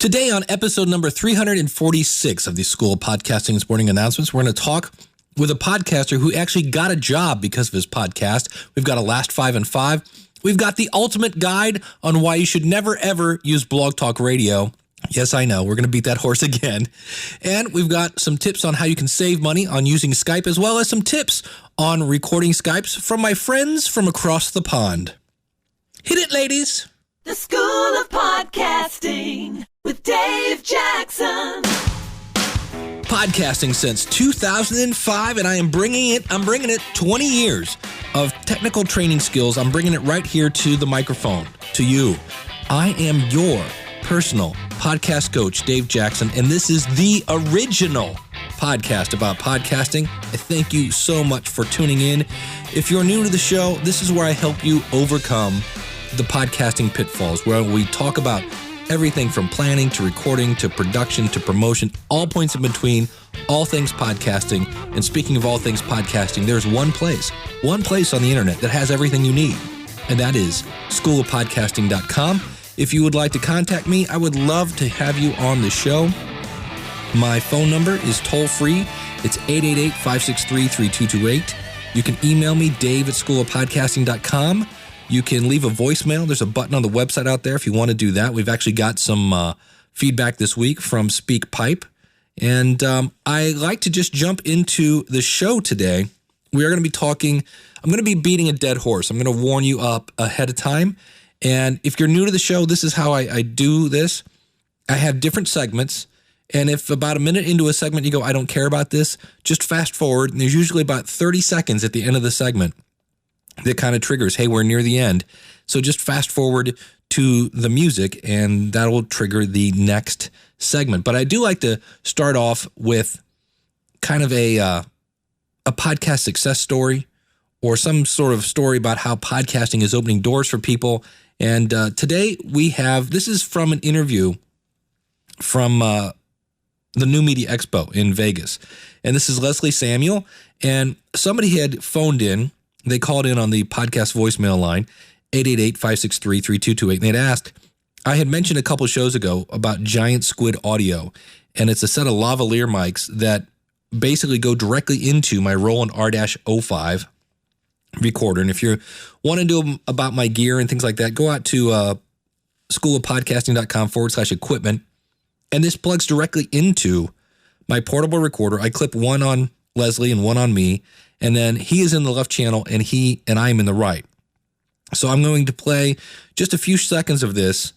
Today on episode number 346 of the School of Podcasting's Morning Announcements, we're going to talk with a podcaster who actually got a job because of his podcast. We've got a Last 5 and 5. We've got the ultimate guide on why you should never, ever use Blog Talk Radio. Yes, I know. We're going to beat that horse again. And we've got some tips on how you can save money on using Skype, as well as some tips on recording Skypes from my friends from across the pond. Hit it, ladies. The School of Podcasting with Dave Jackson. Podcasting since 2005, and I'm bringing it 20 years of technical training skills. I'm bringing it right here to the microphone, to you. I am your personal podcast coach, Dave Jackson, and this is the original podcast about podcasting. I thank you so much for tuning in. If you're new to the show, this is where I help you overcome the podcasting pitfalls, where we talk about everything from planning to recording to production to promotion, all points in between, all things podcasting. And speaking of all things podcasting, there's one place on the internet that has everything you need, and that is schoolofpodcasting.com. If you would like to contact me, I would love to have you on the show. My phone number is toll-free. It's 888-563-3228. You can email me, dave@schoolofpodcasting.com. You can leave a voicemail. There's a button on the website out there if you want to do that. We've actually got some feedback this week from SpeakPipe. And I like to just jump into the show today. We are going to be talking, I'm going to be beating a dead horse. I'm going to warn you up ahead of time. And if you're new to the show, this is how I do this. I have different segments. And if about a minute into a segment you go, I don't care about this, just fast forward. And there's usually about 30 seconds at the end of the segment that kind of triggers, hey, we're near the end. So just fast forward to the music and that will trigger the next segment. But I do like to start off with kind of a podcast success story or some sort of story about how podcasting is opening doors for people. And today we have, this is from an interview from the New Media Expo in Vegas. And this is Leslie Samuel. And somebody had phoned in. They called in on the podcast voicemail line, 888-563-3228, and they'd asked, I had mentioned a couple shows ago about Giant Squid Audio, and it's a set of lavalier mics that basically go directly into my Roland R-05 recorder. And if you want to know about my gear and things like that, go out to schoolofpodcasting.com/equipment, and this plugs directly into my portable recorder. I clip one on Leslie and one on me, and then he is in the left channel and I am in the right. So I'm going to play just a few seconds of this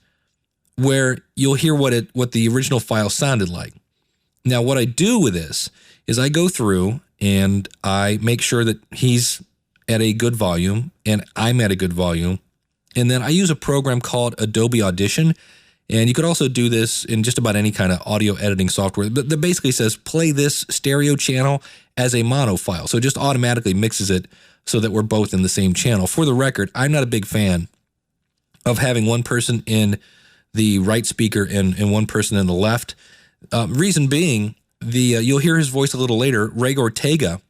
where you'll hear what the original file sounded like. Now, what I do with this is I go through and I make sure that he's at a good volume and I'm at a good volume. And then I use a program called Adobe Audition. And you could also do this in just about any kind of audio editing software that basically says play this stereo channel as a mono file. So it just automatically mixes it so that we're both in the same channel. For the record, I'm not a big fan of having one person in the right speaker and one person in the left. Reason being, you'll hear his voice a little later, Ray Ortega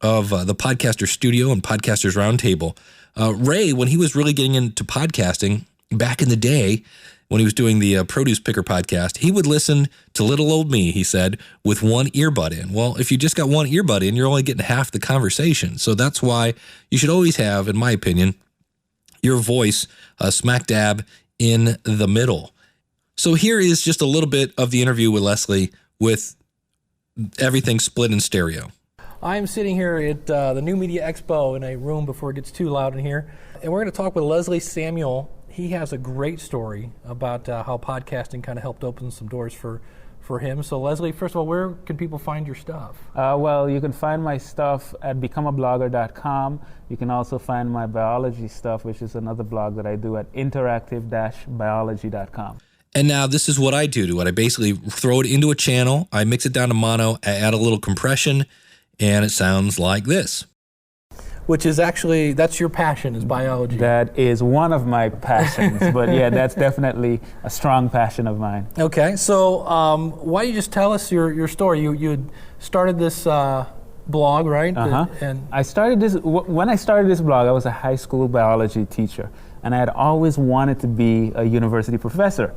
of the Podcaster Studio and Podcasters Roundtable. Ray, when he was really getting into podcasting back in the day, when he was doing the Produce Picker podcast, he would listen to little old me, he said, with one earbud in. Well, if you just got one earbud in, you're only getting half the conversation. So that's why you should always have, in my opinion, your voice smack dab in the middle. So here is just a little bit of the interview with Leslie with everything split in stereo. I'm sitting here at the New Media Expo in a room before it gets too loud in here. And we're going to talk with Leslie Samuel. He has a great story about how podcasting kind of helped open some doors for him. So Leslie, first of all, where can people find your stuff? Well, you can find my stuff at becomeablogger.com. You can also find my biology stuff, which is another blog that I do at interactive-biology.com. And now this is what I do to it. I basically throw it into a channel, I mix it down to mono, I add a little compression, and it sounds like this. Which is actually, that's your passion, is biology. That is one of my passions, but yeah, that's definitely a strong passion of mine. Okay, so why don't you just tell us your story? You had started this blog, right? And I started this, when I started this blog, I was a high school biology teacher, and I had always wanted to be a university professor.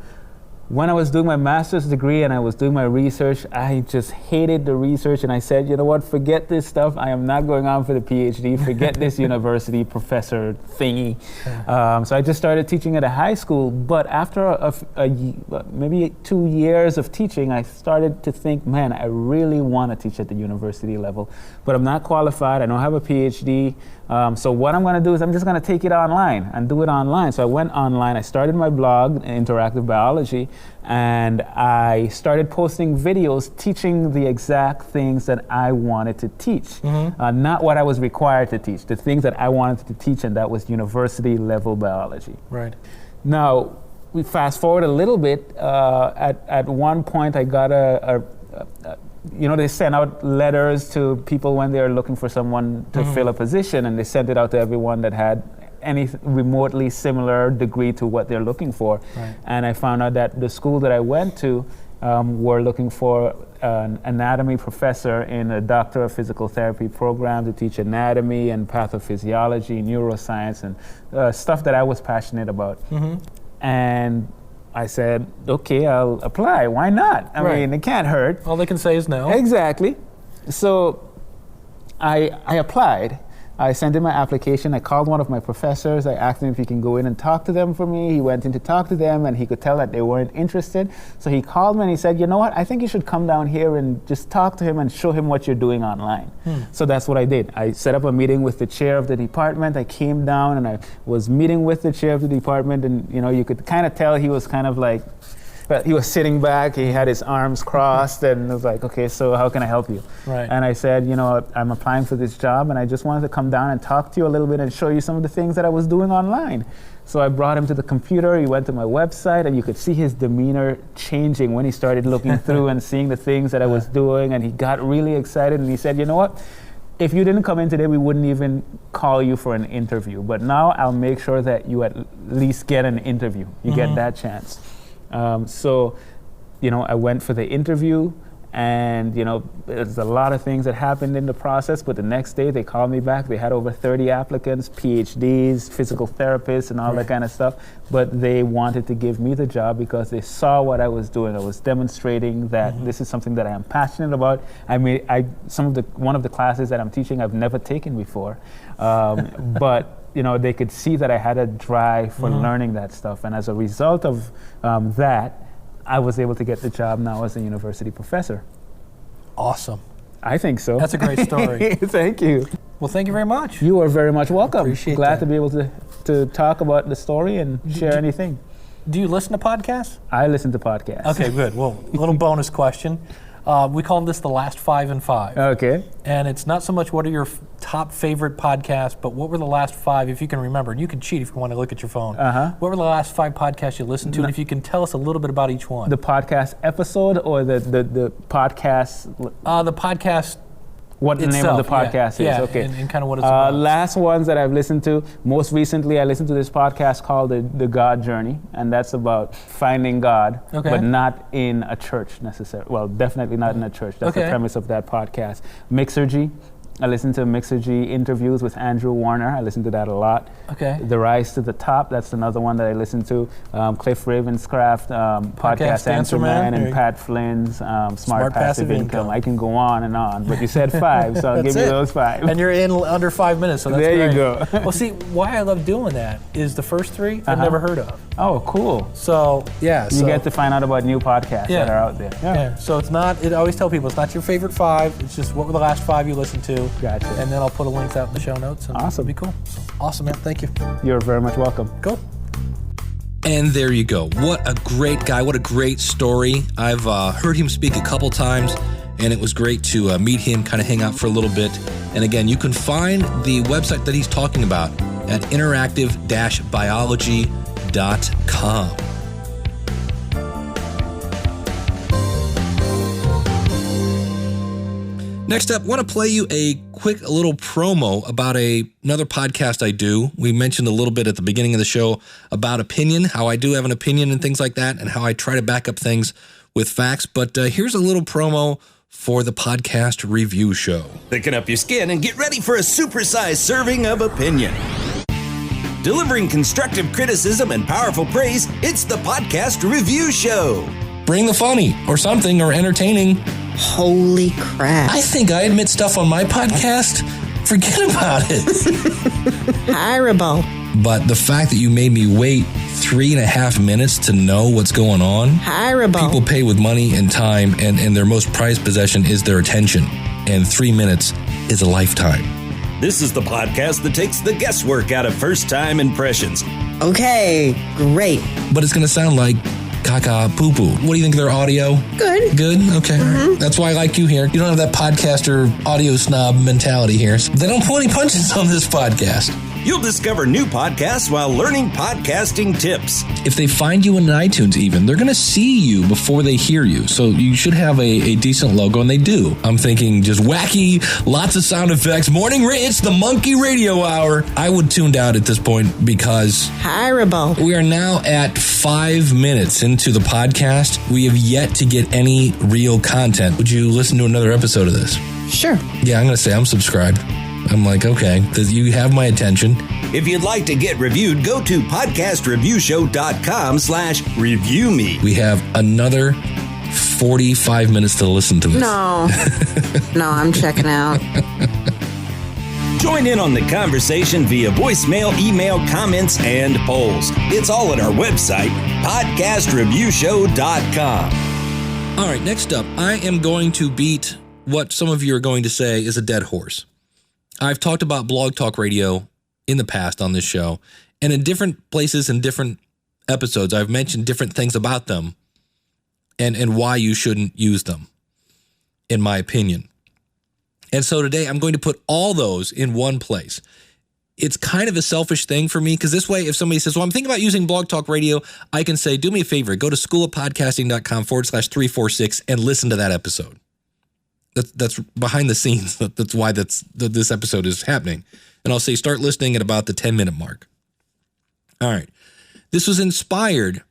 when I was doing my master's degree and I was doing my research, I just hated the research, and I said, you know what, forget this stuff. I am not going on for the PhD. Forget this university professor thingy. So I just started teaching at a high school. But after maybe 2 years of teaching, I started to think, man, I really want to teach at the university level, but I'm not qualified. I don't have a PhD. So what I'm going to do is I'm just going to take it online and do it online. So I went online. I started my blog, Interactive Biology, and I started posting videos teaching the exact things that I wanted to teach, not what I was required to teach, the things that I wanted to teach, and that was university level biology. Right. Now, we fast forward a little bit. At one point, I got they send out letters to people when they're looking for someone to fill a position, and they sent it out to everyone that had any remotely similar degree to what they're looking for. Right. And I found out that the school that I went to were looking for an anatomy professor in a Doctor of Physical Therapy program to teach anatomy and pathophysiology, neuroscience, and stuff that I was passionate about. And I said, okay, I'll apply. Why not? I mean, it can't hurt. All they can say is no. Exactly. So I applied. I sent in my application. I called one of my professors. I asked him if he can go in and talk to them for me. He went in to talk to them, and he could tell that they weren't interested. So he called me and he said, you know what, I think you should come down here and just talk to him and show him what you're doing online. So that's what I did. I set up a meeting with the chair of the department. I came down and I was meeting with the chair of the department, and you could kind of tell he was kind of like, but he was sitting back, he had his arms crossed, and I was like, okay, so how can I help you? Right. And I said, I'm applying for this job, and I just wanted to come down and talk to you a little bit and show you some of the things that I was doing online. So I brought him to the computer, he went to my website, and you could see his demeanor changing when he started looking through and seeing the things that I was doing, and he got really excited, and he said, you know what? If you didn't come in today, we wouldn't even call you for an interview. But now I'll make sure that you at least get an interview. You get that chance. So I went for the interview, and there's a lot of things that happened in the process, but the next day they called me back. They had over 30 applicants, PhDs, physical therapists, and all that kind of stuff, but they wanted to give me the job because they saw what I was doing. I was demonstrating that this is something that I am passionate about. One of the classes that I'm teaching I've never taken before, but they could see that I had a drive for learning that stuff. And as a result of that, I was able to get the job now as a university professor. Awesome. I think so. That's a great story. Thank you. Well, thank you very much. You are very much welcome. Appreciate Glad that. to be able to talk about the story and share anything. Do you listen to podcasts? I listen to podcasts. Okay, good. Well, a little bonus question. We call this the last 5 and 5. Okay. And it's not so much what are your top favorite podcasts, but what were the last 5, if you can remember. And you can cheat if you want to look at your phone. What were the last 5 podcasts you listened to? And if you can tell us a little bit about each one. The podcast episode or the podcast? The podcast What the name of the podcast is. Yeah, Okay. and kind of what it's about. Last ones that I've listened to, most recently I listened to this podcast called The God Journey, and that's about finding God, but not in a church necessarily. Well, definitely not in a church. That's the premise of that podcast. Mixergy. I listen to Mixergy interviews with Andrew Warner. I listen to that a lot. Okay. The Rise to the Top, that's another one that I listen to. Cliff Ravenscraft, Podcast Answer Man, and Pat Flynn's Smart Passive Income. I can go on and on, but you said 5, so I'll give you those 5. And you're in under 5 minutes, so that's there great. you go. Well, see, why I love doing that is the first 3 I've never heard of. Oh, cool. So, yeah. You get to find out about new podcasts that are out there. Yeah. So it's not, I always tell people, it's not your favorite 5. It's just what were the last 5 you listened to. Gotcha. And then I'll put a link out in the show notes. And Awesome. It'll be cool. So, awesome, man. Thank you. You're very much welcome. Cool. And there you go. What a great guy. What a great story. I've heard him speak a couple times, and it was great to meet him, kind of hang out for a little bit. And again, you can find the website that he's talking about at interactive-biology.com. Next up, I want to play you a quick little promo about another podcast I do. We mentioned a little bit at the beginning of the show about opinion, how I do have an opinion and things like that, and how I try to back up things with facts. But here's a little promo for the podcast review show. Thicken up your skin and get ready for a supersized serving of opinion. Delivering constructive criticism and powerful praise, it's the Podcast Review Show. Bring the funny or something or entertaining. Holy crap. I think I admit stuff on my podcast. Forget about it. Horrible. But the fact that you made me wait 3.5 minutes to know what's going on. Horrible. People pay with money and time, and their most prized possession is their attention. And 3 minutes is a lifetime. This is the podcast that takes the guesswork out of first-time impressions. Okay, great. But it's going to sound like caca poo-poo. What do you think of their audio? Good. Good? Okay. All right. That's why I like you here. You don't have that podcaster audio snob mentality here. They don't pull any punches on this podcast. You'll discover new podcasts while learning podcasting tips. If they find you in iTunes even, they're going to see you before they hear you. So you should have a decent logo, and they do. I'm thinking just wacky, lots of sound effects. It's the Monkey Radio Hour. I would tune out at this point because Horrible. we are now at 5 minutes into the podcast. We have yet to get any real content. Would you listen to another episode of this? Sure. Yeah, I'm going to say I'm subscribed. I'm like, okay, you have my attention. If you'd like to get reviewed, go to podcastreviewshow.com/review me. We have another 45 minutes to listen to this. No. No, I'm checking out. Join in on the conversation via voicemail, email, comments, and polls. It's all at our website, podcastreviewshow.com. All right, next up, I am going to beat what some of you are going to say is a dead horse. I've talked about Blog Talk Radio in the past on this show, and in different places and different episodes, I've mentioned different things about them and why you shouldn't use them, in my opinion. And so today I'm going to put all those in one place. It's kind of a selfish thing for me because this way, if somebody says, well, I'm thinking about using Blog Talk Radio, I can say, do me a favor, go to schoolofpodcasting.com/346 and listen to that episode. That's behind the scenes. That's why this episode is happening. And I'll say start listening at about the 10-minute mark. All right. This was inspired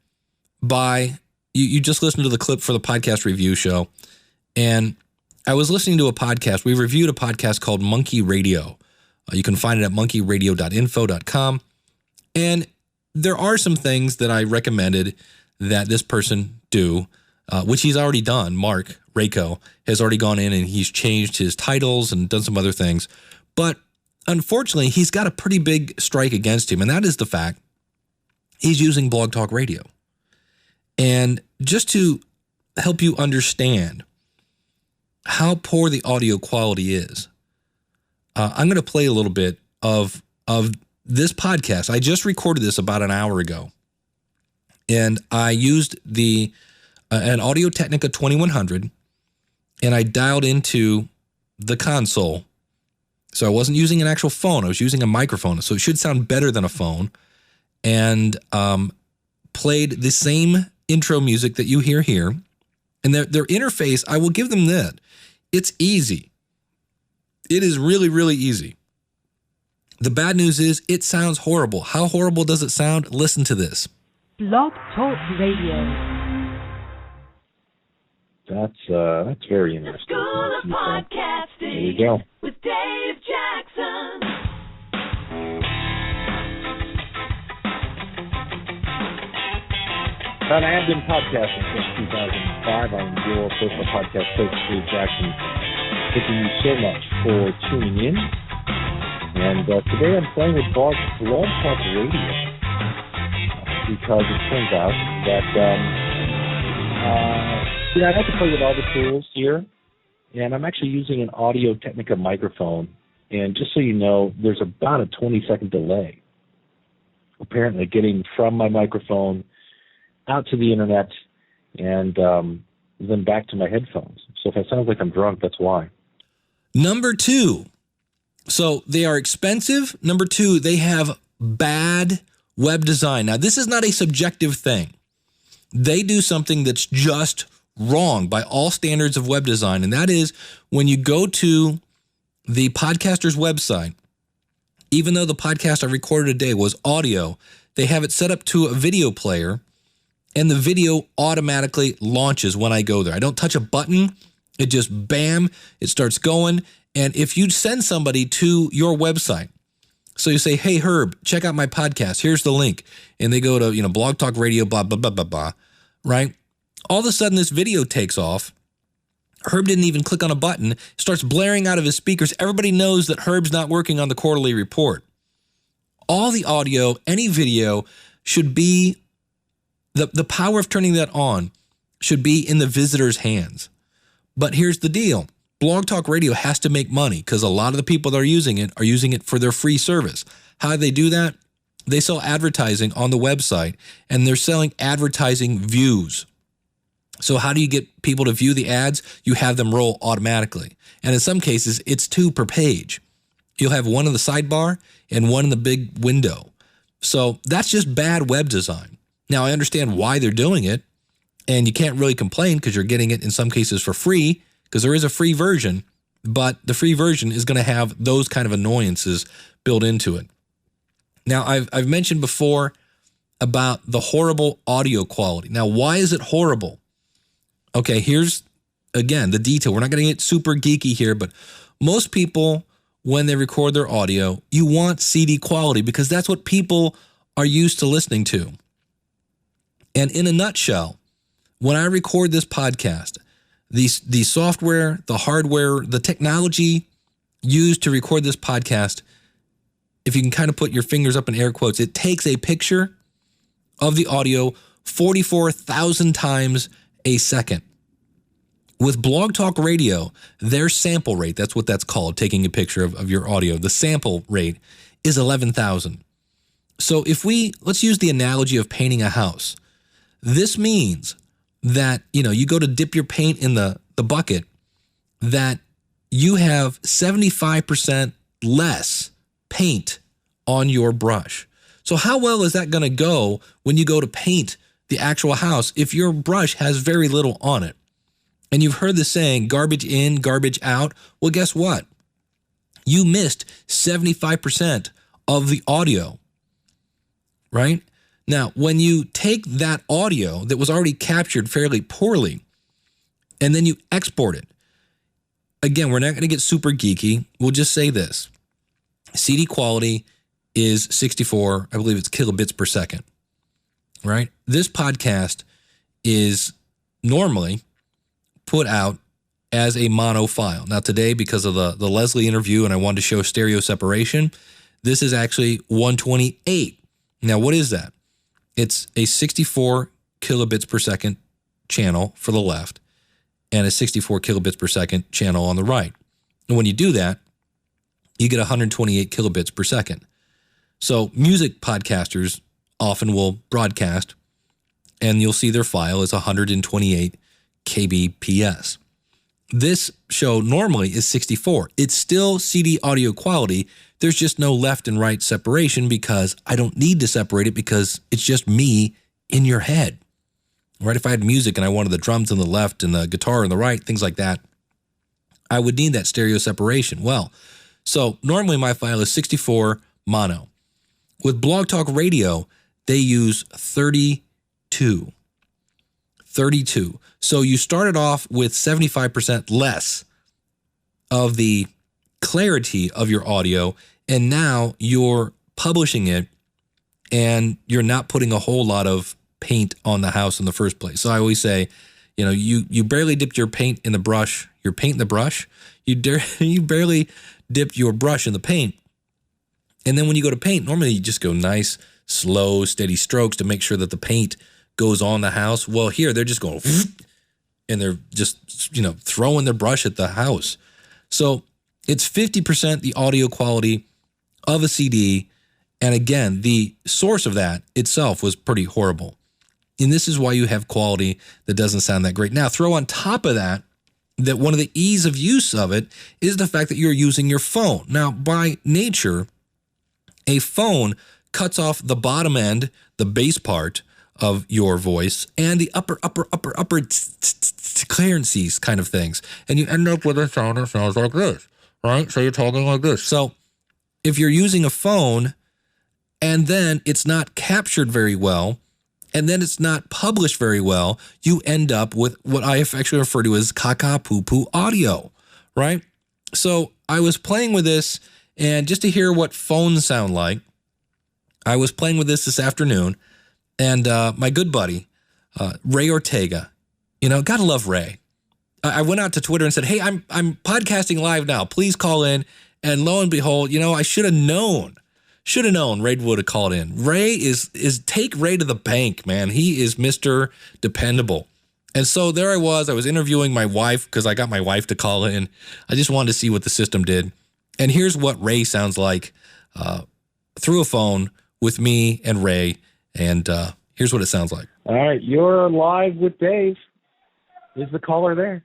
by, you just listened to the clip for the Podcast Review Show. And I was listening to a podcast. We reviewed a podcast called Monkey Radio. You can find it at monkeyradio.info.com. And there are some things that I recommended that this person do, which he's already done. Mark Rako has already gone in and he's changed his titles and done some other things. But unfortunately, he's got a pretty big strike against him, and that is the fact he's using Blog Talk Radio. And just to help you understand how poor the audio quality is, I'm going to play a little bit of this podcast. I just recorded this about an hour ago, and I used an Audio-Technica 2100, and I dialed into the console. So I wasn't using an actual phone. I was using a microphone, so it should sound better than a phone, and played the same intro music that you hear here. And their interface, I will give them that. It's easy. It is really, really easy. The bad news is it sounds horrible. How horrible does it sound? Listen to this. Blog Talk Radio. That's very interesting. School of Podcasting. There you go. With Dave Jackson. And I have been podcasting since 2005. I'm your personal podcast coach, Dave Jackson. Thank you so much for tuning in. And today I'm playing with Blog Talk Radio because it turns out that I have to play with all the tools here, and I'm actually using an Audio-Technica microphone. And just so you know, there's about a 20-second delay, apparently, getting from my microphone out to the internet and then back to my headphones. So if it sounds like I'm drunk, that's why. Number two, so they are expensive. Number two, they have bad web design. Now, this is not a subjective thing. They do something that's just wrong by all standards of web design, and that is when you go to the podcaster's website, even though the podcast I recorded today was audio, they have it set up to a video player, and the video automatically launches when I go there. I don't touch a button. It just, bam, it starts going. And if you send somebody to your website, So you say, hey, Herb, check out my podcast. Here's the link. And they go to, Blog Talk Radio, blah, blah, blah, blah, blah, right? All of a sudden, this video takes off. Herb didn't even click on a button. Starts blaring out of his speakers. Everybody knows that Herb's not working on the quarterly report. All the audio, any video should be, the power of turning that on should be in the visitor's hands. But here's the deal. Blog Talk Radio has to make money because a lot of the people that are using it for their free service. How do they do that? They sell advertising on the website, and they're selling advertising views. So how do you get people to view the ads? You have them roll automatically. And in some cases, it's 2 per page. You'll have one in the sidebar and one in the big window. So that's just bad web design. Now, I understand why they're doing it, and you can't really complain because you're getting it in some cases for free, because there is a free version, but the free version is going to have those kind of annoyances built into it. Now, I've mentioned before about the horrible audio quality. Now, why is it horrible? Okay, here's, again, the detail. We're not going to get super geeky here, but most people, when they record their audio, you want CD quality because that's what people are used to listening to. And in a nutshell, when I record this podcast, the software, the hardware, the technology used to record this podcast, if you can kind of put your fingers up in air quotes, it takes a picture of the audio 44,000 times a second. With Blog Talk Radio, their sample rate, that's what that's called, taking a picture of your audio, the sample rate is 11,000. So let's use the analogy of painting a house. This means that, you go to dip your paint in the bucket, that you have 75% less paint on your brush. So how well is that going to go when you go to paint the actual house if your brush has very little on it? And you've heard the saying, garbage in, garbage out. Well, guess what? You missed 75% of the audio, right? Now, when you take that audio that was already captured fairly poorly, and then you export it, again, we're not going to get super geeky. We'll just say this. CD quality is 64, I believe it's kilobits per second, right? This podcast is normally put out as a mono file. Now today, because of the Leslie interview and I wanted to show stereo separation, this is actually 128. Now, what is that? It's a 64 kilobits per second channel for the left and a 64 kilobits per second channel on the right. And when you do that, you get 128 kilobits per second. So music podcasters often will broadcast and you'll see their file is 128 kbps. This show normally is 64. It's still CD audio quality. There's just no left and right separation because I don't need to separate it because it's just me in your head, right? If I had music and I wanted the drums on the left and the guitar on the right, things like that, I would need that stereo separation. Well, so normally my file is 64 mono. With Blog Talk Radio, they use 32. So you started off with 75% less of the clarity of your audio, and now you're publishing it and you're not putting a whole lot of paint on the house in the first place. So I always say, you barely dipped your paint in the brush, your paint in the brush. You barely dipped your brush in the paint. And then when you go to paint, normally you just go nice, slow, steady strokes to make sure that the paint goes on the house. Well, here they're just going and they're just, throwing their brush at the house. So it's 50% the audio quality of a CD. And again, the source of that itself was pretty horrible. And this is why you have quality that doesn't sound that great. Now, throw on top of that one of the ease of use of it is the fact that you're using your phone. Now, by nature, a phone cuts off the bottom end, the bass part of your voice, and the upper clearances kind of things. And you end up with a sound that sounds like this, right? So you're talking like this. So if you're using a phone and then it's not captured very well, and then it's not published very well, you end up with what I affectionately refer to as caca poo poo audio, right? So I was playing with this And just to hear what phones sound like, I was playing with this afternoon, and my good buddy, Ray Ortega, gotta love Ray. I went out to Twitter and said, hey, I'm podcasting live now. Please call in. And lo and behold, I should have known. Ray would have called in. Ray is take Ray to the bank, man. He is Mr. Dependable. And so there I was interviewing my wife because I got my wife to call in. I just wanted to see what the system did. And here's what Ray sounds like through a phone with me and Ray. And here's what it sounds like. All right, you're live with Dave. Is the caller there?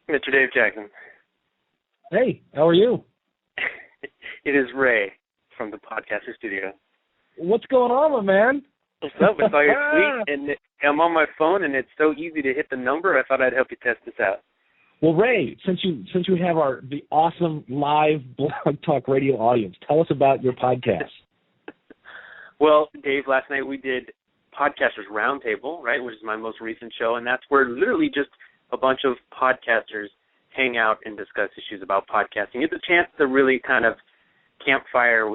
Mr. Dave Jackson. Hey, how are you? It is Ray from the Podcaster Studio. What's going on, my man? What's up? I saw your tweet, and I'm on my phone, and it's so easy to hit the number. I thought I'd help you test this out. Well, Ray, since you have the awesome live Blog Talk Radio audience, tell us about your podcast. Well, Dave, last night we did Podcasters Roundtable, right, which is my most recent show, and that's where literally just a bunch of podcasters hang out and discuss issues about podcasting. It's a chance to really kind of campfire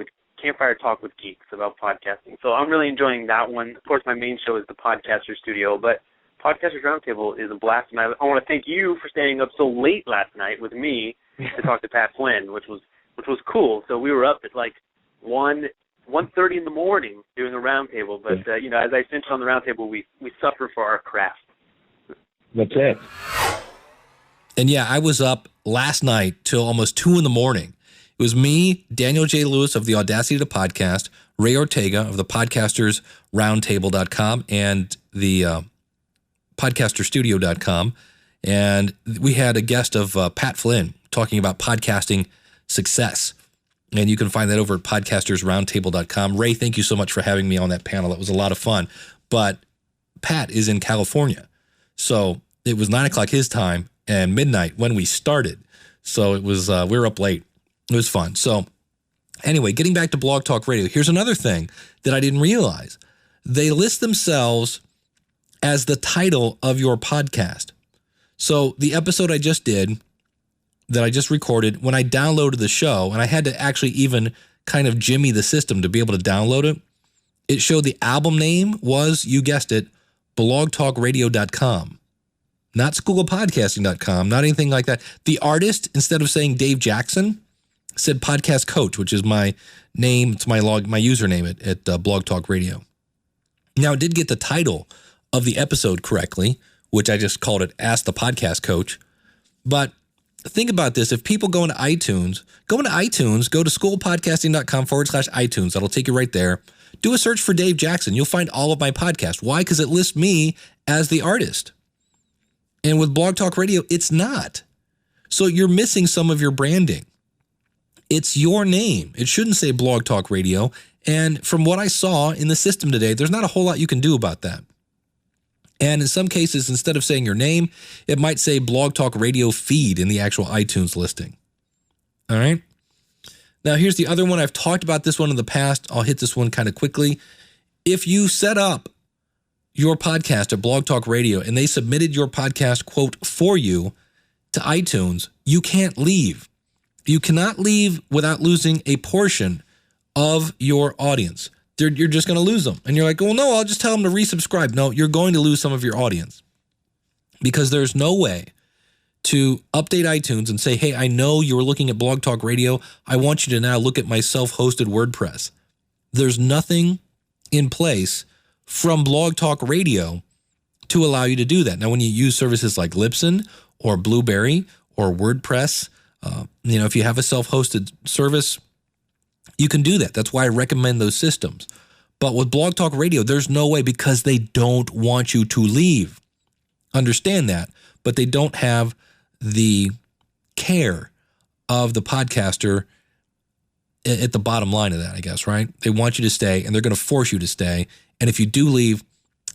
talk with geeks about podcasting. So I'm really enjoying that one. Of course, my main show is the Podcaster Studio, but Podcasters Roundtable is a blast, and I want to thank you for staying up so late last night with me to talk to Pat Flynn, which was cool. So we were up at like 1:30 in the morning doing a roundtable, but as I finished on the roundtable, we suffer for our craft. That's it. And yeah, I was up last night till almost 2 in the morning. It was me, Daniel J. Lewis of the Audacity to Podcast, Ray Ortega of the podcastersroundtable.com and the podcasterstudio.com. And we had a guest of Pat Flynn talking about podcasting success. And you can find that over at podcastersroundtable.com. Ray, thank you so much for having me on that panel. It was a lot of fun. But Pat is in California. So it was 9 o'clock his time and midnight when we started. So it was we were up late. It was fun. So anyway, getting back to Blog Talk Radio, here's another thing that I didn't realize. They list themselves as the title of your podcast. So the episode I just did, that I just recorded, when I downloaded the show, and I had to actually even kind of jimmy the system to be able to download it, it showed the album name was, you guessed it, blogtalkradio.com. Not schoolofpodcasting.com, not anything like that. The artist, instead of saying Dave Jackson, said Podcast Coach, which is my name. It's my username at Blog Talk Radio. Now, it did get the title of the episode correctly, which I just called it Ask the Podcast Coach. But think about this. If people go into iTunes, go to schoolpodcasting.com/iTunes. That'll take you right there. Do a search for Dave Jackson. You'll find all of my podcasts. Why? Because it lists me as the artist. And with Blog Talk Radio, it's not. So you're missing some of your branding. It's your name. It shouldn't say Blog Talk Radio. And from what I saw in the system today, there's not a whole lot you can do about that. And in some cases, instead of saying your name, it might say Blog Talk Radio feed in the actual iTunes listing. All right. Now, here's the other one. I've talked about this one in the past. I'll hit this one kind of quickly. If you set up your podcast at Blog Talk Radio and they submitted your podcast, quote, for you to iTunes, you can't leave. You cannot leave without losing a portion of your audience. You're just going to lose them. And you're like, well, no, I'll just tell them to resubscribe. No, you're going to lose some of your audience because there's no way to update iTunes and say, hey, I know you were looking at Blog Talk Radio. I want you to now look at my self-hosted WordPress. There's nothing in place from Blog Talk Radio to allow you to do that. Now, when you use services like Libsyn or Blueberry or WordPress, if you have a self-hosted service, you can do that. That's why I recommend those systems. But with Blog Talk Radio, there's no way because they don't want you to leave. Understand that. But they don't have the care of the podcaster at the bottom line of that, I guess, right? They want you to stay, and they're going to force you to stay. And if you do leave,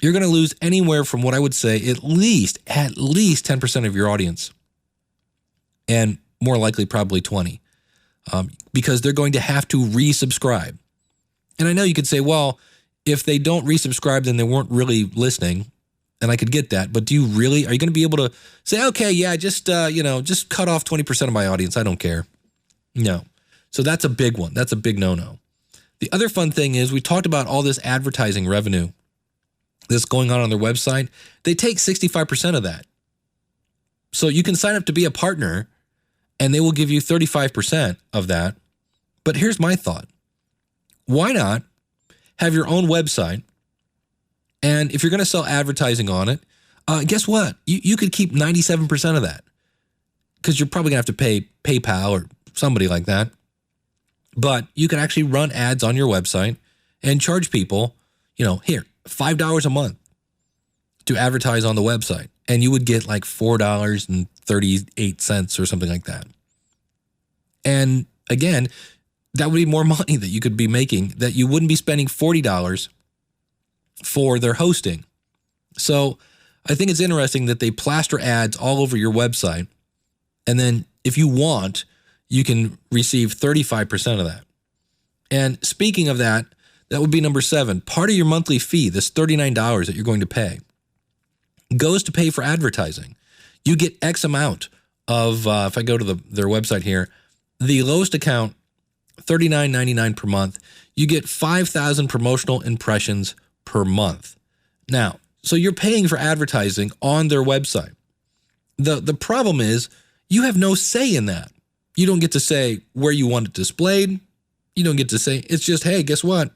you're going to lose anywhere from what I would say at least 10% of your audience. And more likely probably 20. Because they're going to have to resubscribe. And I know you could say, well, if they don't resubscribe, then they weren't really listening. And I could get that. But are you going to be able to say, okay, yeah, just cut off 20% of my audience. I don't care. No. So that's a big one. That's a big no-no. The other fun thing is we talked about all this advertising revenue that's going on their website. They take 65% of that. So you can sign up to be a partner and they will give you 35% of that. But here's my thought. Why not have your own website? And if you're going to sell advertising on it, guess what? You could keep 97% of that because you're probably going to have to pay PayPal or somebody like that. But you can actually run ads on your website and charge people, here, $5 a month to advertise on the website. And you would get like $4.38 or something like that. And again, that would be more money that you could be making that you wouldn't be spending $40 for their hosting. So I think it's interesting that they plaster ads all over your website. And then if you want, you can receive 35% of that. And speaking of that, that would be number 7. Part of your monthly fee, this $39 that you're going to pay, goes to pay for advertising. You get X amount of, if I go to their website here, the lowest account, $39.99 per month, you get 5,000 promotional impressions per month. Now, so you're paying for advertising on their website. The problem is you have no say in that. You don't get to say where you want it displayed. You don't get to say, it's just, hey, guess what?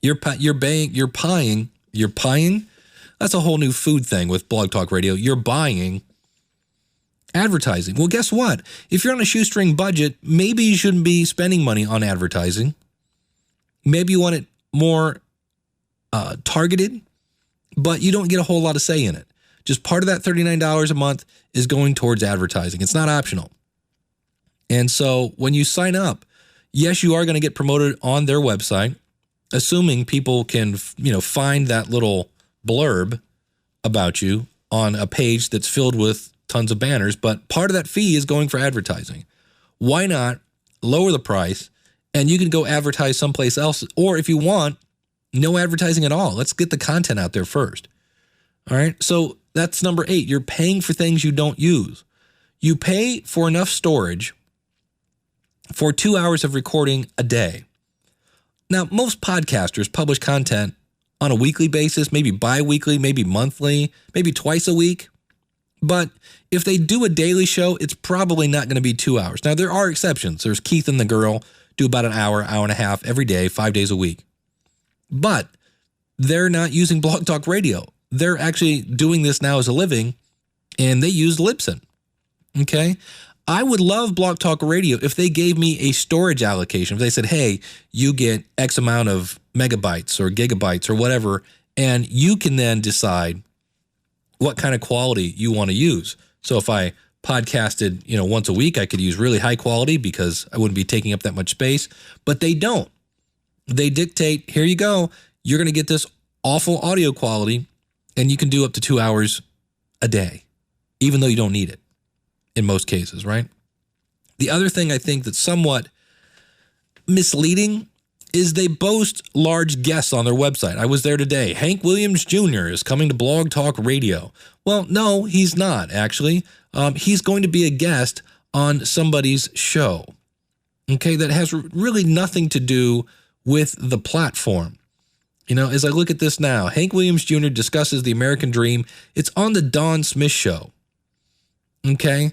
You're paying. That's a whole new food thing with Blog Talk Radio. You're buying advertising. Well, guess what? If you're on a shoestring budget, maybe you shouldn't be spending money on advertising. Maybe you want it more targeted, but you don't get a whole lot of say in it. Just part of that $39 a month is going towards advertising. It's not optional. And so when you sign up, yes, you are going to get promoted on their website, assuming people can, find that little blurb about you on a page that's filled with tons of banners, but part of that fee is going for advertising. Why not lower the price and you can go advertise someplace else? Or if you want, no advertising at all. Let's get the content out there first. All right. So that's number 8. You're paying for things you don't use. You pay for enough storage for 2 hours of recording a day. Now, most podcasters publish content on a weekly basis, maybe bi-weekly, maybe monthly, maybe twice a week. But if they do a daily show, it's probably not going to be 2 hours. Now, there are exceptions. There's Keith and the Girl do about an hour, hour and a half every day, 5 days a week. But they're not using Blog Talk Radio. They're actually doing this now as a living, and they use Libsyn. Okay? I would love Blog Talk Radio if they gave me a storage allocation. If they said, hey, you get X amount of megabytes or gigabytes or whatever, and you can then decide what kind of quality you want to use. So if I podcasted, once a week, I could use really high quality because I wouldn't be taking up that much space. But they don't. They dictate, here you go. You're going to get this awful audio quality, and you can do up to 2 hours a day, even though you don't need it in most cases, right? The other thing I think that's somewhat misleading is they boast large guests on their website. I was there today. Hank Williams Jr. is coming to Blog Talk Radio. Well, no, he's not, actually. He's going to be a guest on somebody's show, okay, that has really nothing to do with the platform. As I look at this now, Hank Williams Jr. discusses the American dream. It's on the Don Smith Show, okay?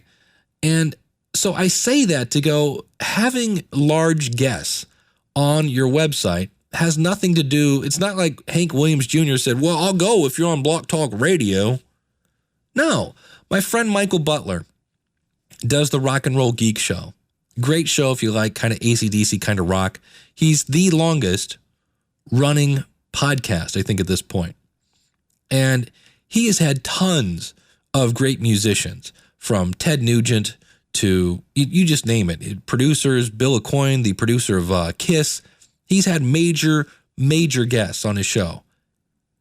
And so I say that to go, having large guests on your website has nothing to do. It's not like Hank Williams Jr. said, well, I'll go if you're on Blog Talk Radio. No, my friend Michael Butler does the Rock and Roll Geek Show. Great show if you like kind of AC/DC kind of rock. He's the longest running podcast, I think, at this point. And he has had tons of great musicians, from Ted Nugent to, you just name it, producers, Bill Aucoin, the producer of Kiss. He's had major guests on his show.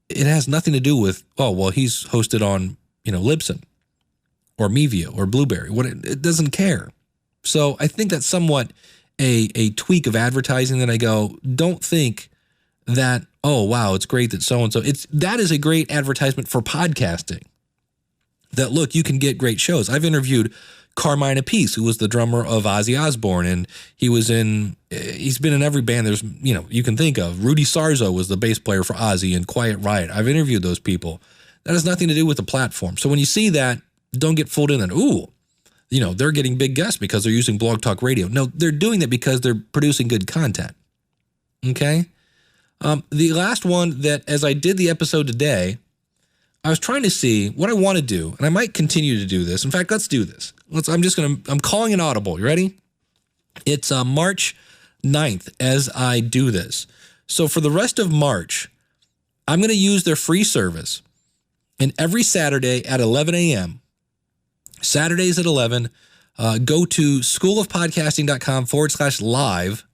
It has nothing to do with, he's hosted on, Libsyn or Mevio or Blueberry. It doesn't care. So I think that's somewhat a tweak of advertising that I go, don't think that, oh, wow, it's great that so-and-so. That is a great advertisement for podcasting. That, look, you can get great shows. I've interviewed Carmine Appice, who was the drummer of Ozzy Osbourne, and he's been in every band there's, you can think of. Rudy Sarzo was the bass player for Ozzy and Quiet Riot. I've interviewed those people. That has nothing to do with the platform. So when you see that, don't get fooled in that, they're getting big guests because they're using Blog Talk Radio. No, they're doing that because they're producing good content. Okay? The last one that, as I did the episode today, I was trying to see what I want to do, and I might continue to do this. In fact, let's do this. I'm calling an audible. You ready? It's March 9th as I do this. So for the rest of March, I'm going to use their free service. And every Saturday at 11 a.m., Saturdays at 11, go to schoolofpodcasting.com/live,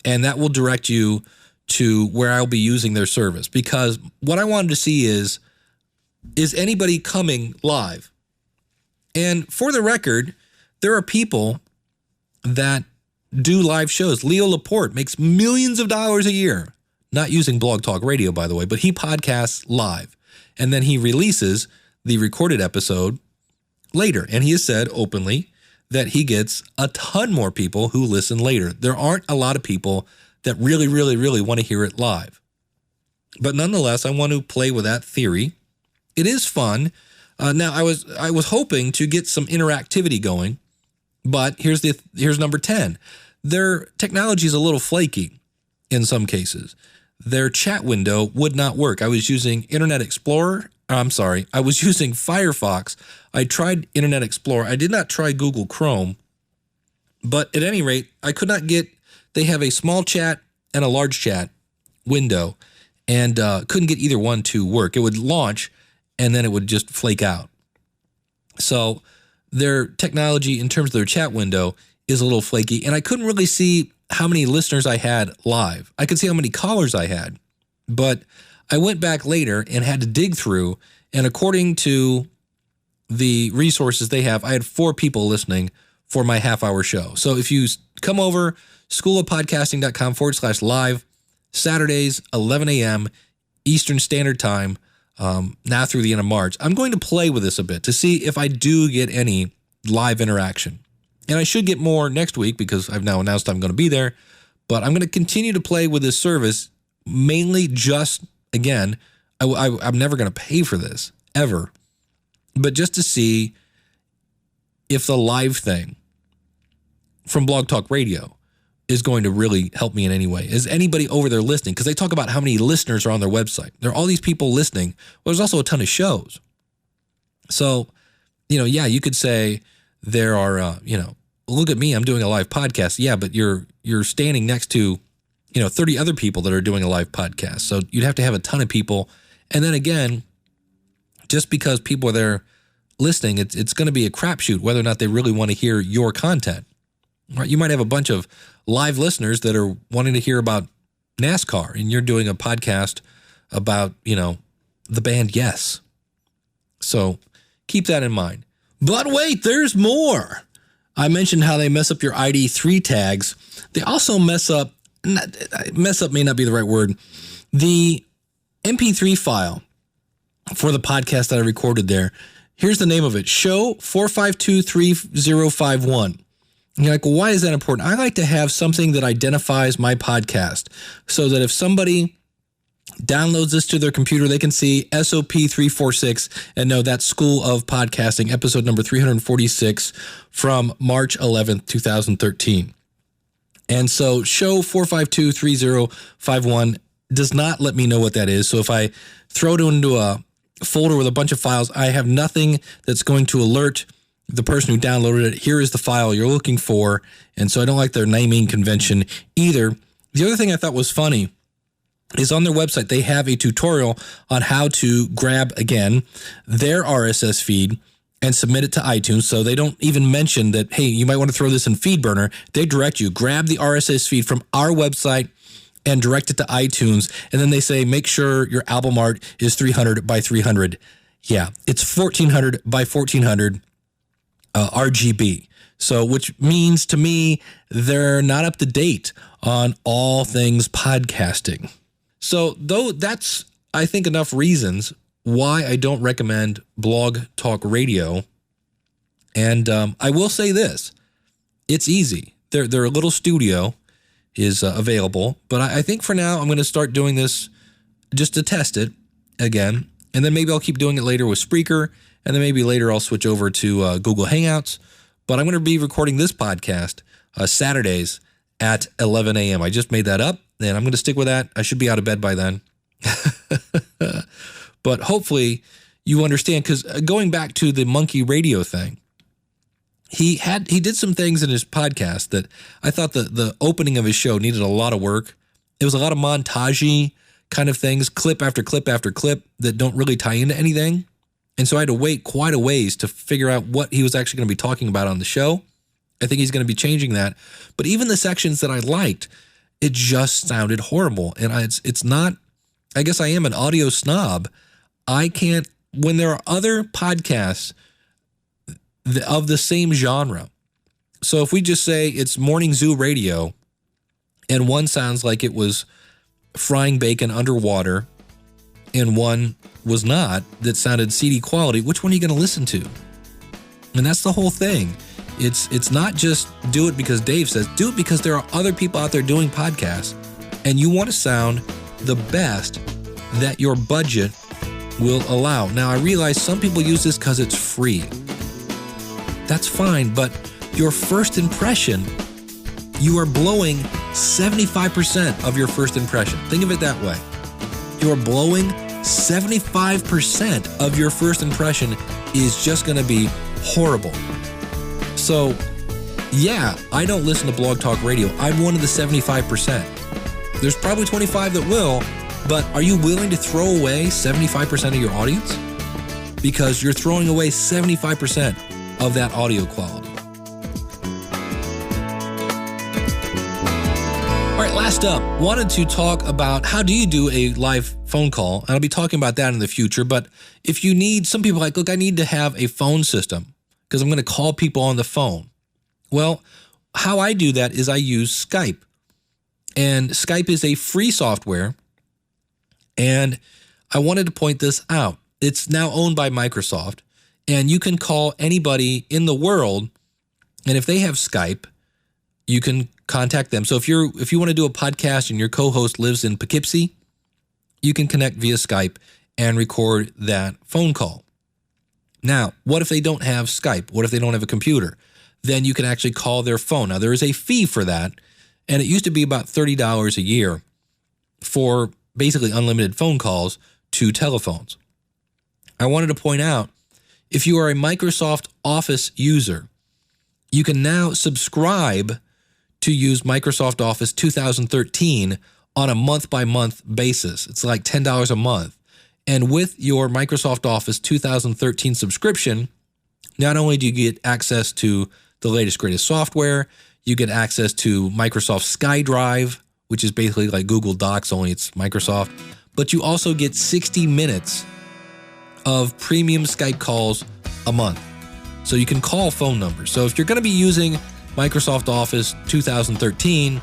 and that will direct you to where I'll be using their service. Because what I wanted to see is anybody coming live? And for the record, there are people that do live shows. Leo Laporte makes millions of dollars a year, not using Blog Talk Radio, by the way, but he podcasts live. And then he releases the recorded episode later. And he has said openly that he gets a ton more people who listen later. There aren't a lot of people that really, really, really want to hear it live. But nonetheless, I want to play with that theory. It is fun. Now, I was hoping to get some interactivity going, but here's number 10. Their technology is a little flaky in some cases. Their chat window would not work. I was using Internet Explorer. I was using Firefox. I tried Internet Explorer. I did not try Google Chrome. But at any rate, I could not get, they have a small chat and a large chat window, and couldn't get either one to work. It would launch, and then it would just flake out. So their technology in terms of their chat window is a little flaky, and I couldn't really see how many listeners I had live. I could see how many callers I had, but I went back later and had to dig through, and according to the resources they have, I had 4 people listening for my half-hour show. So if you come over, schoolofpodcasting.com/live, Saturdays, 11 a.m. Eastern Standard Time, now through the end of March, I'm going to play with this a bit to see if I do get any live interaction. And I should get more next week because I've now announced I'm going to be there. But I'm going to continue to play with this service, mainly just, again, I'm never going to pay for this, ever. But just to see if the live thing from Blog Talk Radio is going to really help me in any way. Is anybody over there listening? Because they talk about how many listeners are on their website. There are all these people listening. Well, there's also a ton of shows. So, you could say there are, look at me, I'm doing a live podcast. Yeah, but you're standing next to, 30 other people that are doing a live podcast. So you'd have to have a ton of people. And then again, just because people are there listening, it's going to be a crapshoot whether or not they really want to hear your content. Right? You might have a bunch of live listeners that are wanting to hear about NASCAR, and you're doing a podcast about, the band Yes. So keep that in mind. But wait, there's more. I mentioned how they mess up your ID3 tags. They also mess up may not be the right word. The MP3 file for the podcast that I recorded there, here's the name of it, Show 4523051. You're like, well, why is that important? I like to have something that identifies my podcast so that if somebody downloads this to their computer, they can see SOP 346 and know that's School of Podcasting, episode number 346 from March 11th, 2013. And so Show 4523051 does not let me know what that is. So if I throw it into a folder with a bunch of files, I have nothing that's going to alert the person who downloaded it. Here is the file you're looking for. And so I don't like their naming convention either. The other thing I thought was funny is on their website, they have a tutorial on how to grab, again, their RSS feed and submit it to iTunes. So they don't even mention that, hey, you might want to throw this in FeedBurner. They direct you, grab the RSS feed from our website and direct it to iTunes. And then they say, make sure your album art is 300 by 300. Yeah, it's 1400 by 1400 RGB. So, which means to me, they're not up to date on all things podcasting. So, though that's, I think, enough reasons why I don't recommend Blog Talk Radio And I will say this, it's easy. Their little studio is available, but I think for now I'm going to start doing this just to test it again, and then maybe I'll keep doing it later with Spreaker, and then maybe later I'll switch over to Google Hangouts. But I'm going to be recording this podcast Saturdays at 11 a.m. I just made that up, and I'm going to stick with that. I should be out of bed by then. But hopefully you understand, because going back to the Monkey Radio thing, he did some things in his podcast that I thought the opening of his show needed a lot of work. It was a lot of montage-y kind of things, clip after clip after clip that don't really tie into anything. And so I had to wait quite a ways to figure out what he was actually going to be talking about on the show. I think he's going to be changing that. But even the sections that I liked, it just sounded horrible. And it's not, I guess I am an audio snob. I can't, when there are other podcasts of the same genre. So if we just say it's Morning Zoo Radio and one sounds like it was frying bacon underwater and one was not, that sounded CD quality, which one are you going to listen to? And that's the whole thing. It's not just do it because Dave says, do it because there are other people out there doing podcasts and you want to sound the best that your budget will allow. Now, I realize some people use this because it's free. That's fine, but your first impression, you are blowing 75% of your first impression. Think of it that way. You are blowing 75% of your first impression is just going to be horrible. So, yeah, I don't listen to Blog Talk Radio. I'm one of the 75%. There's probably 25 that will, but are you willing to throw away 75% of your audience? Because you're throwing away 75% of that audio quality. All right, last up, wanted to talk about how do you do a live phone call, and I'll be talking about that in the future, but if you need, some people are like, look, I need to have a phone system because I'm going to call people on the phone. Well, how I do that is I use Skype, and Skype is a free software, and I wanted to point this out. It's now owned by Microsoft, and you can call anybody in the world, and if they have Skype, you can contact them. So if you want to do a podcast and your co-host lives in Poughkeepsie, you can connect via Skype and record that phone call. Now, what if they don't have Skype? What if they don't have a computer? Then you can actually call their phone. Now, there is a fee for that, and it used to be about $30 a year for basically unlimited phone calls to telephones. I wanted to point out, if you are a Microsoft Office user, you can now subscribe to use Microsoft Office 2013 on a month-by-month basis. It's like $10 a month. And with your Microsoft Office 2013 subscription, not only do you get access to the latest, greatest software, you get access to Microsoft SkyDrive, which is basically like Google Docs, only it's Microsoft, but you also get 60 minutes of premium Skype calls a month. So you can call phone numbers. So if you're going to be using Microsoft Office 2013,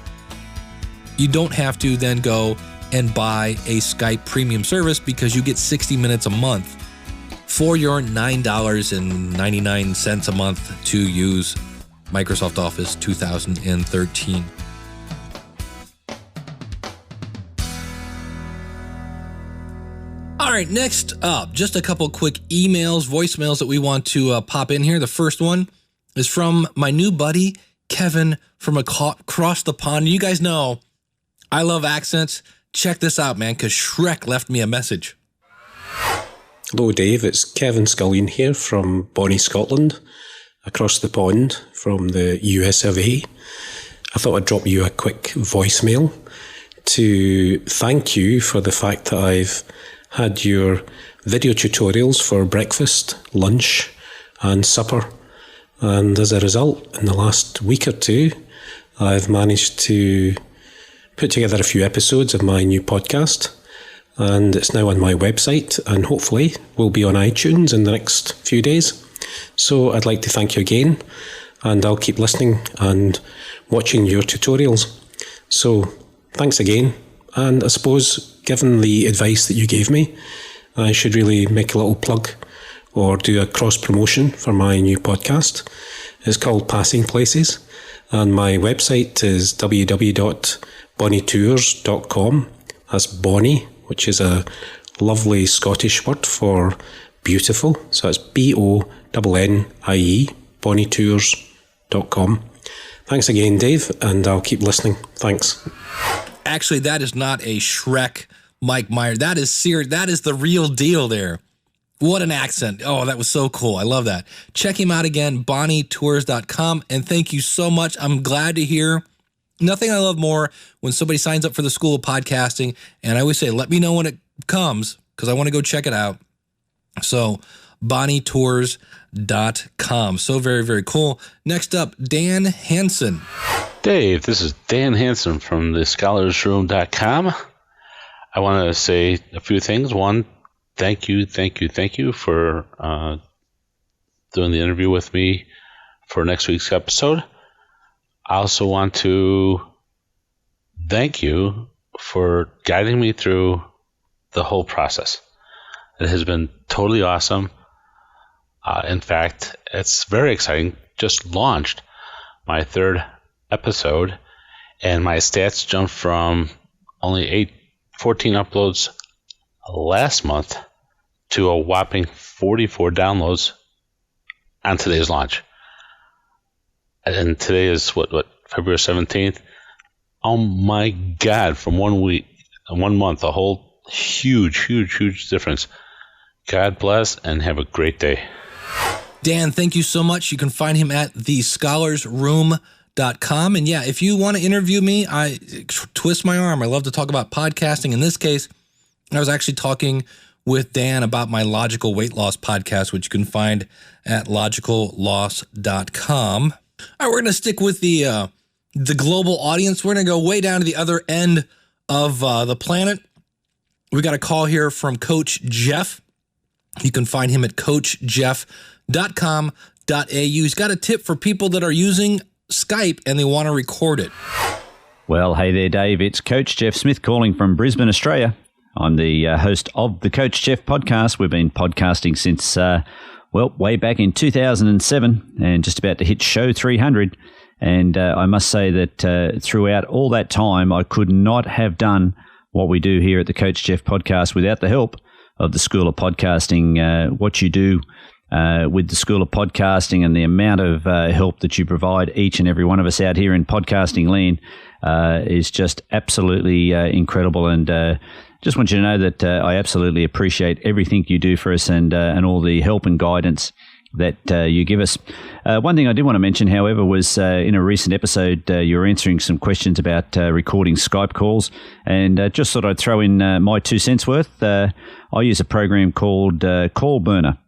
you don't have to then go and buy a Skype premium service because you get 60 minutes a month for your $9.99 a month to use Microsoft Office 2013. All right, next up, just a couple quick emails, voicemails that we want to pop in here. The first one is from my new buddy, Kevin, from across the pond. You guys know I love accents. Check this out, man, because Shrek left me a message. Hello, Dave. It's Kevin Scullion here from Bonnie, Scotland, across the pond from the US of A. I thought I'd drop you a quick voicemail to thank you for the fact that I've had your video tutorials for breakfast, lunch, and supper. And as a result, in the last week or two, I've managed to put together a few episodes of my new podcast, and it's now on my website and hopefully will be on iTunes in the next few days. So I'd like to thank you again, and I'll keep listening and watching your tutorials. So thanks again, and I suppose given the advice that you gave me, I should really make a little plug or do a cross promotion for my new podcast. It's called Passing Places, and my website is www.bonnietours.com. That's Bonnie, which is a lovely Scottish word for beautiful. So it's BONNIE, bonnietours.com. Thanks again, Dave, and I'll keep listening. Thanks. Actually, that is not a Shrek Mike Myers. That is serious. That is the real deal there. What an accent. Oh, that was so cool. I love that. Check him out again, bonnietours.com. And thank you so much. I'm glad to hear. Nothing I love more when somebody signs up for the School of Podcasting. And I always say, let me know when it comes because I want to go check it out. So bonnietours.com. So very, very cool. Next up, Dan Hansen. Dave, this is Dan Hansen from thescholarsroom.com. I want to say a few things. One, thank you for doing the interview with me for next week's episode. I also want to thank you for guiding me through the whole process. It has been totally awesome. In fact, it's very exciting. Just launched my 3rd episode, and my stats jumped from only 14 uploads last month to a whopping 44 downloads on today's launch. And today is what February 17th. Oh my God, from 1 week, 1 month, a whole huge difference. God bless and have a great day. Dan, thank you so much. You can find him at thescholarsroom.com. And yeah, if you want to interview me, I twist my arm. I love to talk about podcasting. In this case, I was actually talking with Dan about my Logical Weight Loss podcast, which you can find at logicalloss.com. All right, we're going to stick with the global audience. We're going to go way down to the other end of the planet. We got a call here from Coach Jeff. You can find him at coachjeff.com.au. He's got a tip for people that are using Skype and they want to record it. Well, hey there, Dave. It's Coach Jeff Smith calling from Brisbane, Australia. I'm the host of the Coach Jeff podcast. We've been podcasting since, way back in 2007 and just about to hit show 300. And I must say that throughout all that time, I could not have done what we do here at the Coach Jeff podcast without the help of the School of Podcasting. What you do with the School of Podcasting and the amount of help that you provide each and every one of us out here in podcasting land is just absolutely incredible. And just want you to know that I absolutely appreciate everything you do for us and all the help and guidance that you give us. One thing I did want to mention, however, was in a recent episode, you were answering some questions about recording Skype calls, and just thought I'd throw in my 2 cents worth. I use a program called Call Burner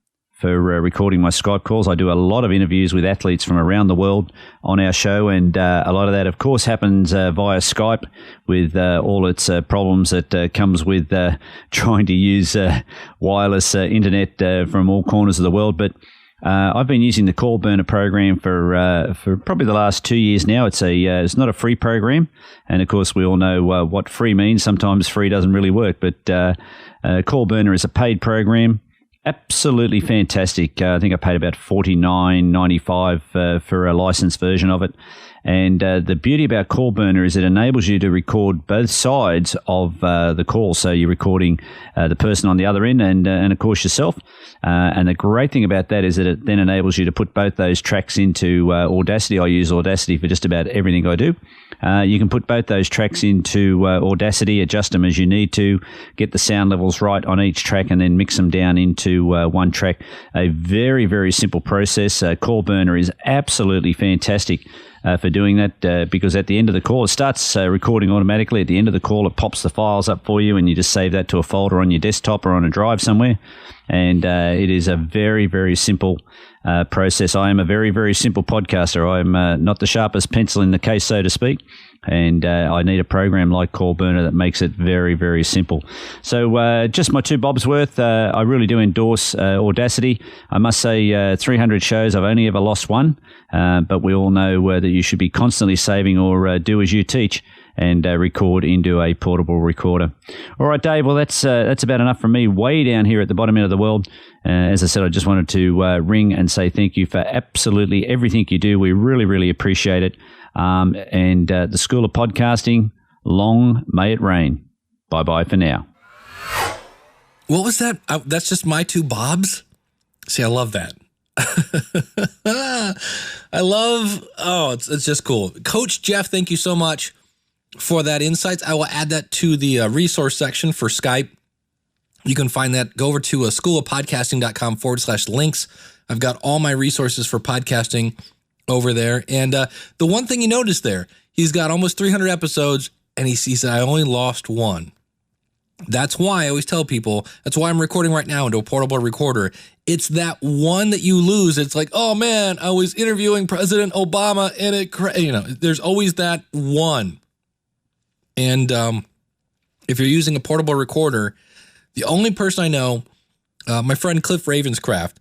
for recording my Skype calls. I do a lot of interviews with athletes from around the world on our show, and a lot of that, of course, happens via Skype with all its problems that comes with trying to use wireless internet from all corners of the world. But I've been using the Call Burner program for probably the last 2 years now. It's not a free program, and of course we all know what free means. Sometimes free doesn't really work, but Call Burner is a paid program. Absolutely fantastic. I think I paid about $49.95 for a licensed version of it. And the beauty about Call Burner is it enables you to record both sides of the call. So you're recording the person on the other end and of course yourself. And the great thing about that is that it then enables you to put both those tracks into Audacity. I use Audacity for just about everything I do. You can put both those tracks into Audacity, adjust them as you need to, get the sound levels right on each track, and then mix them down into one track. A very, very simple process. Call Burner is absolutely fantastic for doing that because at the end of the call, it starts recording automatically. At the end of the call, it pops the files up for you, and you just save that to a folder on your desktop or on a drive somewhere. And it is a very, very simple process. I am a very, very simple podcaster. I'm not the sharpest pencil in the case, so to speak. And I need a program like Call Burner that makes it very, very simple. So just my 2 bobs worth. I really do endorse Audacity. I must say 300 shows, I've only ever lost one. But we all know that you should be constantly saving or do as you teach and record into a portable recorder. All right, Dave, well, that's about enough from me way down here at the bottom end of the world. As I said, I just wanted to ring and say thank you for absolutely everything you do. We really, really appreciate it. And the School of Podcasting, long may it rain. Bye-bye for now. What was that? That's just my two bobs? See, I love that. It's just cool. Coach Jeff, thank you so much for that insights. I will add that to the resource section for Skype. You can find that. Go over to schoolofpodcasting.com/links. I've got all my resources for podcasting over there. And the one thing you notice there, he's got almost 300 episodes, and he said, I only lost one. That's why I always tell people, that's why I'm recording right now into a portable recorder. It's that one that you lose. It's like, oh man, I was interviewing President Obama and there's always that one. And if you're using a portable recorder, the only person I know, my friend Cliff Ravenscraft,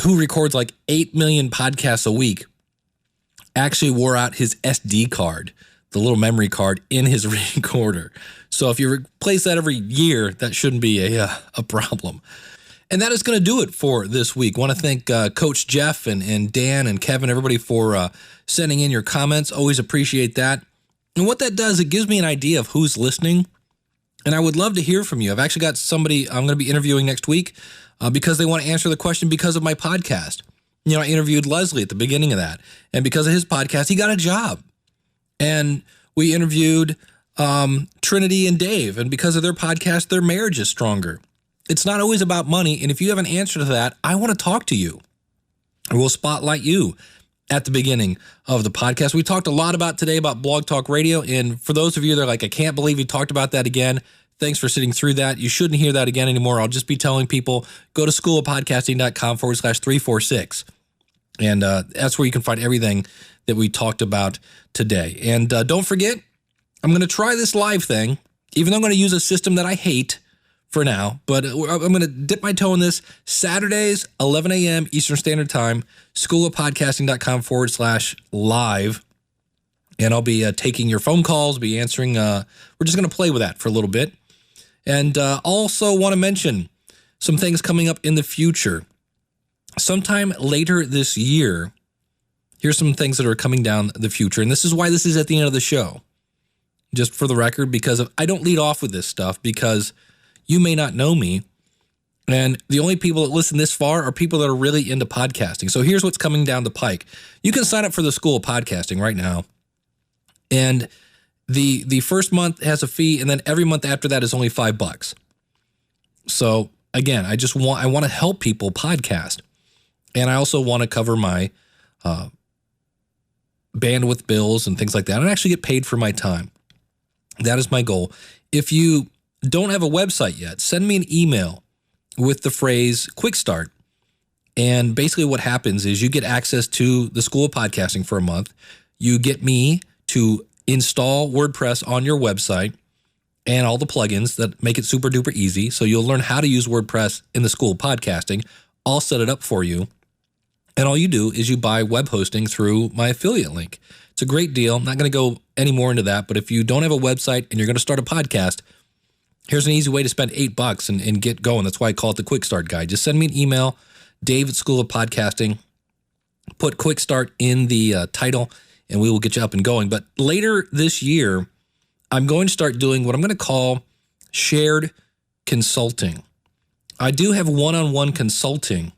who records like 8 million podcasts a week, actually wore out his SD card, the little memory card in his recorder. So if you replace that every year, that shouldn't be a problem. And that is going to do it for this week. I want to thank Coach Jeff and Dan and Kevin, everybody for sending in your comments. Always appreciate that. And what that does, it gives me an idea of who's listening. And I would love to hear from you. I've actually got somebody I'm going to be interviewing next week because they want to answer the question because of my podcast. I interviewed Leslie at the beginning of that. And because of his podcast, he got a job. And we interviewed Trinity and Dave. And because of their podcast, their marriage is stronger. It's not always about money. And if you have an answer to that, I want to talk to you. We'll spotlight you at the beginning of the podcast. We talked a lot about today about Blog Talk Radio. And for those of you that are like, I can't believe you talked about that again. Thanks for sitting through that. You shouldn't hear that again anymore. I'll just be telling people, go to schoolofpodcasting.com/346. And that's where you can find everything that we talked about today. And don't forget, I'm going to try this live thing, even though I'm going to use a system that I hate for now, but I'm going to dip my toe in this. Saturdays, 11 a.m. Eastern Standard Time, schoolofpodcasting.com/live. And I'll be taking your phone calls, be answering. We're just going to play with that for a little bit. And also want to mention some things coming up in the future. Sometime later this year, here's some things that are coming down the future. And this is why this is at the end of the show. Just for the record, because I don't lead off with this stuff because you may not know me. And the only people that listen this far are people that are really into podcasting. So here's what's coming down the pike. You can sign up for the School of Podcasting right now. And the first month has a fee, and then every month after that is only $5. So again, I want to help people podcast. And I also want to cover my bandwidth bills and things like that and actually get paid for my time. That is my goal. If you don't have a website yet, send me an email with the phrase Quick Start. And basically what happens is you get access to the School of Podcasting for a month. You get me to install WordPress on your website and all the plugins that make it super duper easy. So you'll learn how to use WordPress in the School of Podcasting. I'll set it up for you. And all you do is you buy web hosting through my affiliate link. It's a great deal. I'm not going to go any more into that, but if you don't have a website and you're going to start a podcast, here's an easy way to spend $8 and get going. That's why I call it the Quick Start Guide. Just send me an email, Dave at School of Podcasting. Put Quick Start in the title, and we will get you up and going. But later this year, I'm going to start doing what I'm going to call shared consulting. I do have one-on-one consulting,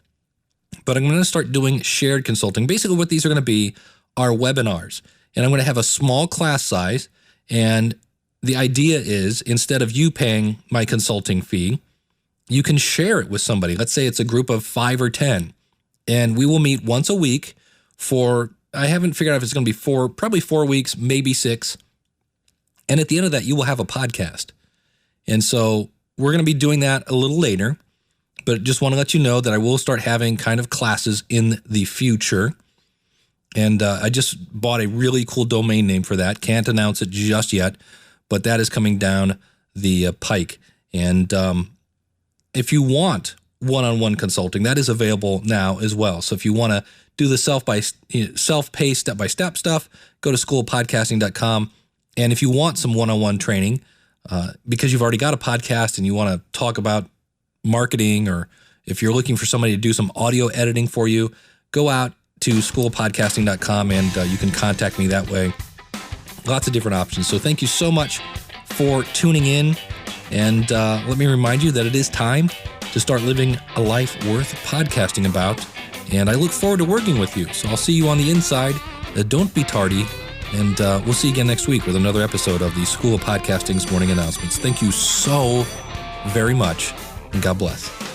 but I'm going to start doing shared consulting. Basically, what these are going to be are webinars. And I'm going to have a small class size. And the idea is, instead of you paying my consulting fee, you can share it with somebody. Let's say it's a group of 5 or 10. And we will meet once a week for, I haven't figured out if it's going to be probably 4 weeks, maybe 6. And at the end of that, you will have a podcast. And so we're going to be doing that a little later, but just want to let you know that I will start having kind of classes in the future. And I just bought a really cool domain name for that. Can't announce it just yet, but that is coming down the pike. And if you want one-on-one consulting, that is available now as well. So if you want to do the self-paced step-by-step stuff, go to schoolofpodcasting.com. And if you want some one-on-one training, because you've already got a podcast and you want to talk about marketing or If you're looking for somebody to do some audio editing for you, go out to schoolofpodcasting.com and you can contact me that way. Lots of different options. So thank you so much for tuning in. And let me remind you that it is time to start living a life worth podcasting about. And I look forward to working with you. So I'll see you on the inside. Don't be tardy. And we'll see you again next week with another episode of the School of Podcasting's Morning Announcements. Thank you so very much, and God bless.